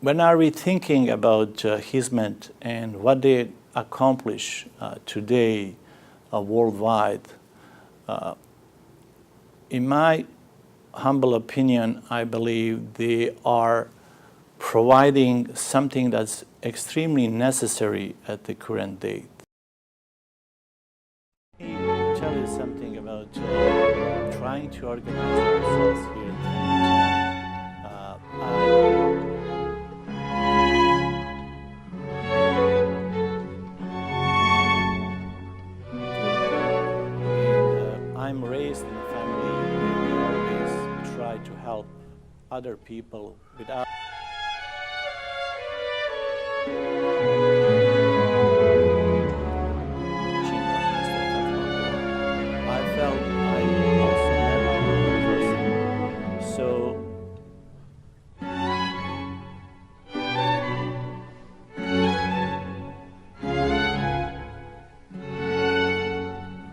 When are we thinking about Hizmet and what they accomplish today worldwide? In my humble opinion, I believe they are providing something that's extremely necessary at the current date. Let me tell you something about trying to organize ourselves here in I'm raised in a family where we always try to help other people without I felt I also met a person. So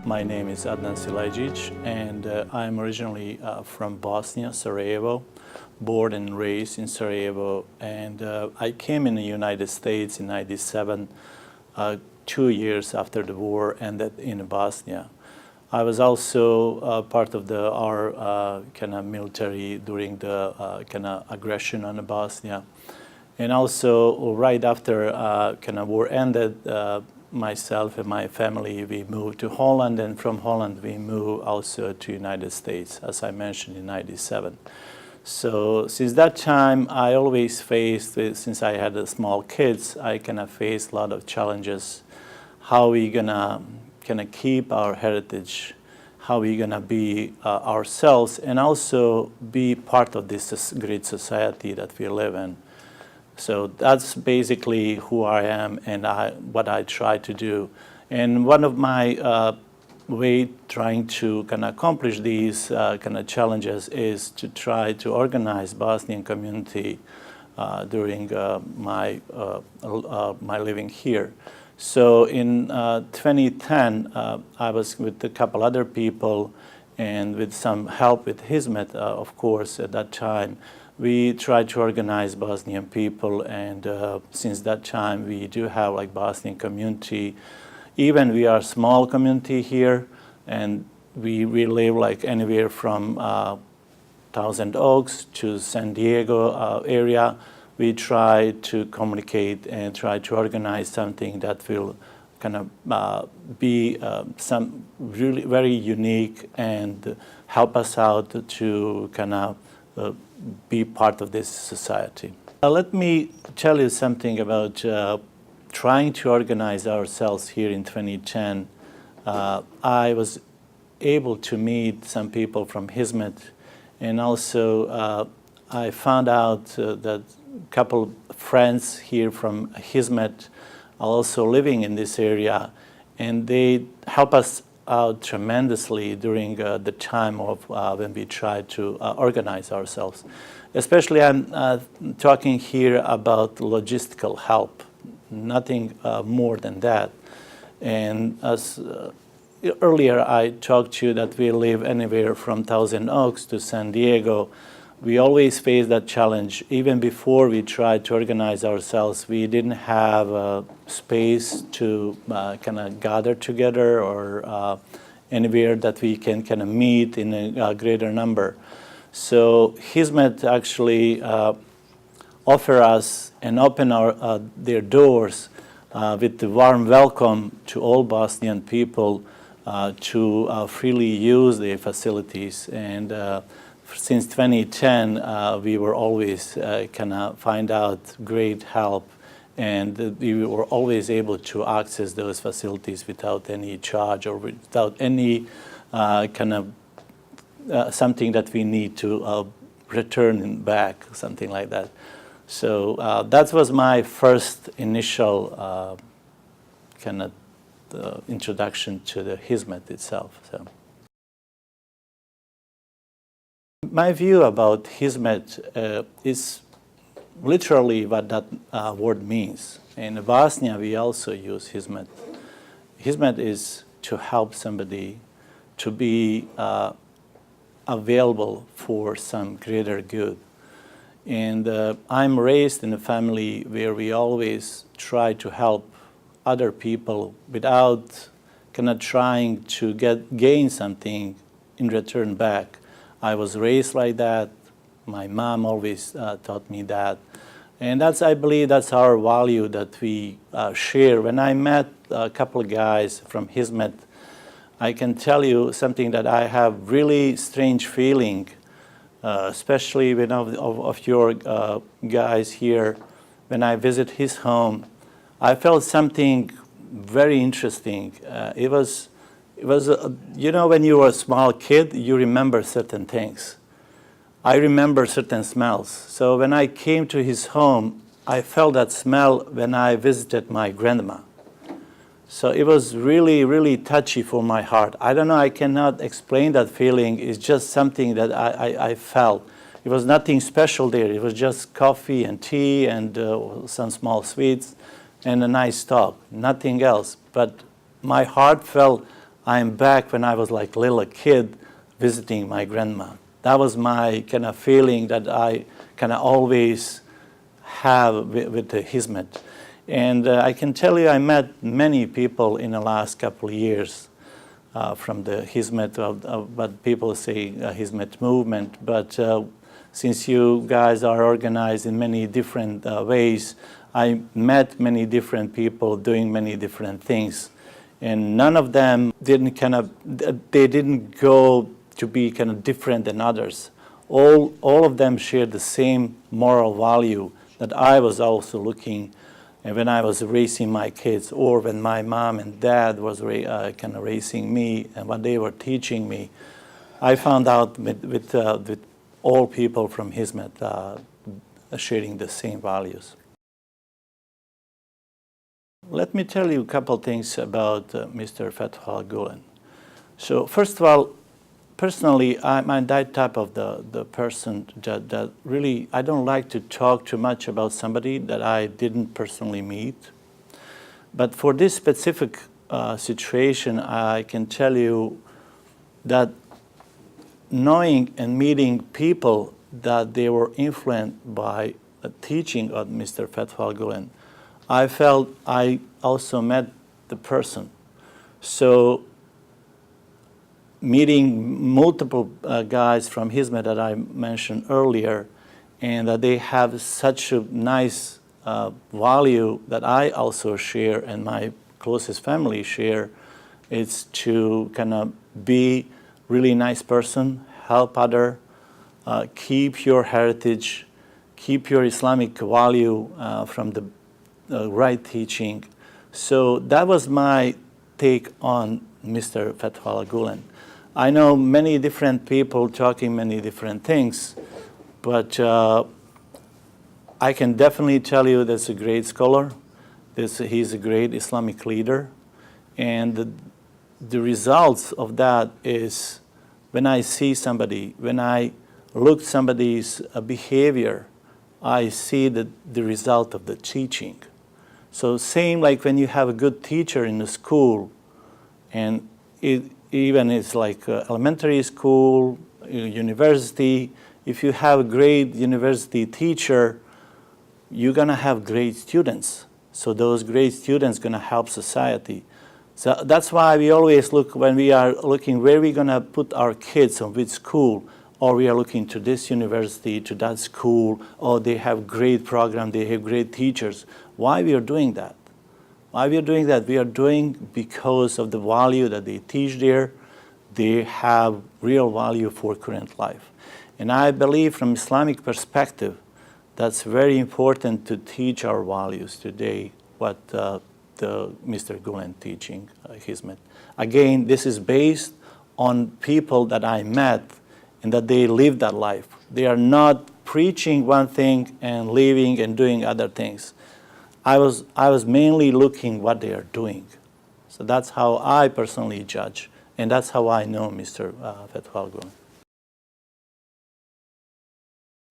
my name is Adnan Silajdzić, and I'm originally from Bosnia, Sarajevo, born and raised in Sarajevo, and I came in the United States in '97, 2 years after the war ended in Bosnia. I was also part of our kind of military during the kind of aggression on Bosnia, and also right after kind of war ended. Myself and my family, we moved to Holland, and from Holland we moved also to United States, as I mentioned, in '97. So since that time, I always faced, since I had small kids, I kind of faced a lot of challenges. How we gonna keep our heritage? How we gonna be ourselves, and also be part of this great society that we live in? So that's basically who I am and what I try to do. And one of my way trying to kind of accomplish these kind of challenges is to try to organize Bosnian community during my living here. So in 2010, I was with a couple other people, and with some help with Hizmet, of course, at that time. We tried to organize Bosnian people, and since that time we do have like Bosnian community. Even we are a small community here, and we live like anywhere from Thousand Oaks to San Diego area. We try to communicate and try to organize something that will kind of be some really very unique and help us out to kind of be part of this society. Let me tell you something about trying to organize ourselves here in 2010. I was able to meet some people from Hizmet, and also I found out that a couple of friends here from Hizmet are also living in this area, and they help us out tremendously during the time of when we try to organize ourselves. Especially I'm talking here about logistical help, nothing more than that. And as earlier I talked to you that we live anywhere from Thousand Oaks to San Diego. We always face that challenge. Even before we tried to organize ourselves, we didn't have space to kind of gather together or anywhere that we can kind of meet in a greater number. So Hizmet actually offer us and open their doors with the warm welcome to all Bosnian people to freely use their facilities. And since 2010, we were always kind of find out great help, and we were always able to access those facilities without any charge or without any kind of something that we need to return back, something like that. So that was my first initial kind of introduction to the Hizmet itself. So. My view about Hizmet is literally what that word means. In Bosnia, we also use Hizmet. Hizmet is to help somebody to be available for some greater good. And I'm raised in a family where we always try to help other people without kind of trying to gain something in return back. I was raised like that. My mom always taught me that. And I believe that's our value that we share. When I met a couple of guys from Hizmet, I can tell you something that I have really strange feeling, especially when of your guys here. When I visit his home, I felt something very interesting. It was you know, when you were a small kid, you remember certain things. I remember certain smells. So when I came to his home, I felt that smell when I visited my grandma. So it was really, really touchy for my heart. I don't know, I cannot explain that feeling. It's just something that I felt. It was nothing special there. It was just coffee and tea and some small sweets and a nice talk, nothing else. But my heart felt I'm back when I was like a little kid visiting my grandma. That was my kind of feeling that I kind of always have with the Hizmet. And I can tell you I met many people in the last couple of years from the Hizmet, what people say Hizmet movement. But since you guys are organized in many different ways, I met many different people doing many different things. And none of them they didn't go to be kind of different than others. All of them shared the same moral value that I was also looking and when I was raising my kids, or when my mom and dad was kind of raising me and what they were teaching me. I found out with all people from Hizmet sharing the same values. Let me tell you a couple things about Mr. Fethullah Gulen. So first of all, personally, I'm that type of the person that really, I don't like to talk too much about somebody that I didn't personally meet. But for this specific situation, I can tell you that knowing and meeting people that they were influenced by the teaching of Mr. Fethullah Gulen, I felt I also met the person. So meeting multiple guys from Hizmet that I mentioned earlier, and that they have such a nice value that I also share and my closest family share, it's to kind of be really nice person, help other, keep your heritage, keep your Islamic value from the right teaching. So that was my take on Mr. Fethullah Gulen. I know many different people talking many different things, but I can definitely tell you that's a great scholar. He's a great Islamic leader. And the results of that is when I see somebody, when I look at somebody's behavior, I see the result of the teaching. So same like when you have a good teacher in the school, and even it's like elementary school, university, if you have a great university teacher, you're gonna have great students. So those great students gonna help society. So that's why we always look, when we are looking where we're gonna put our kids on which school, or we are looking to this university, to that school, or they have great program, they have great teachers. Why we are doing that? Why we are doing that? We are doing because of the value that they teach there. They have real value for current life. And I believe from Islamic perspective, that's very important to teach our values today, what the Mr. Gulen teaching, Hizmet. Again, this is based on people that I met and that they live that life. They are not preaching one thing and leaving and doing other things. I was mainly looking what they are doing. So that's how I personally judge, and that's how I know Mr. Fethullah Gulen.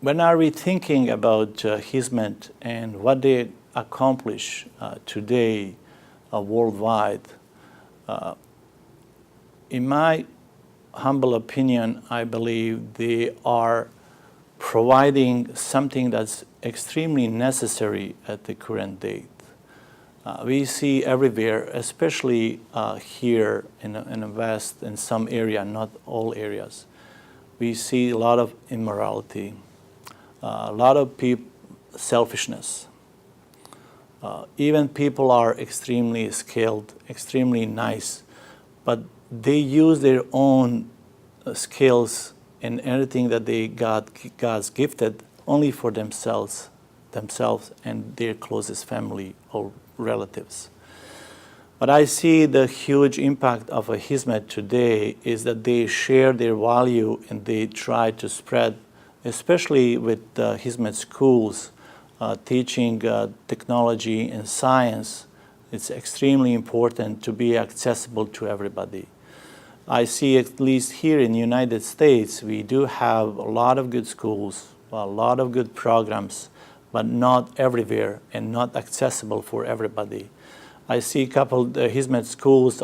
When are we thinking about Hizmet and what they accomplish today worldwide, in my humble opinion, I believe they are providing something that's extremely necessary at the current date. We see everywhere, especially here in the West, in some area, not all areas, we see a lot of immorality, a lot of selfishness. Even people are extremely skilled, extremely nice, but they use their own skills and everything that God's gifted only for themselves and their closest family or relatives. But I see the huge impact of a Hizmet today is that they share their value and they try to spread, especially with the Hizmet schools, teaching technology and science. It's extremely important to be accessible to everybody. I see, at least here in the United States, we do have a lot of good schools, a lot of good programs, but not everywhere and not accessible for everybody. I see a couple of Hizmet schools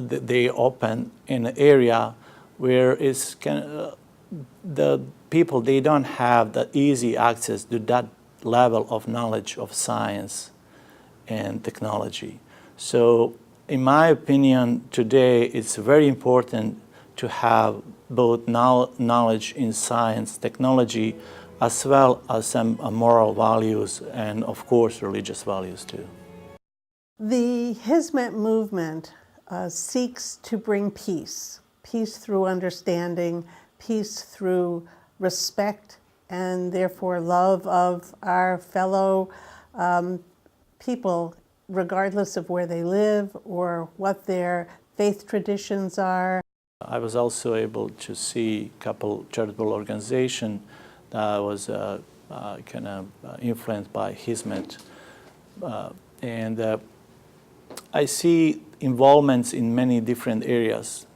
they open in an area where the people, they don't have the easy access to that level of knowledge of science and technology. So in my opinion, today it's very important to have both knowledge in science, technology, as well as some moral values and, of course, religious values too. The Hizmet movement seeks to bring peace through understanding, peace through respect, and therefore love of our fellow people, regardless of where they live or what their faith traditions are. I was also able to see a couple charitable organizations that was kind of influenced by Hizmet. And I see involvements in many different areas.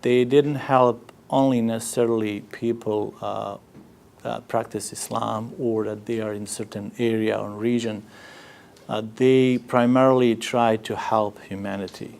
They didn't help only necessarily people practice Islam or that they are in certain area or region. They primarily try to help humanity.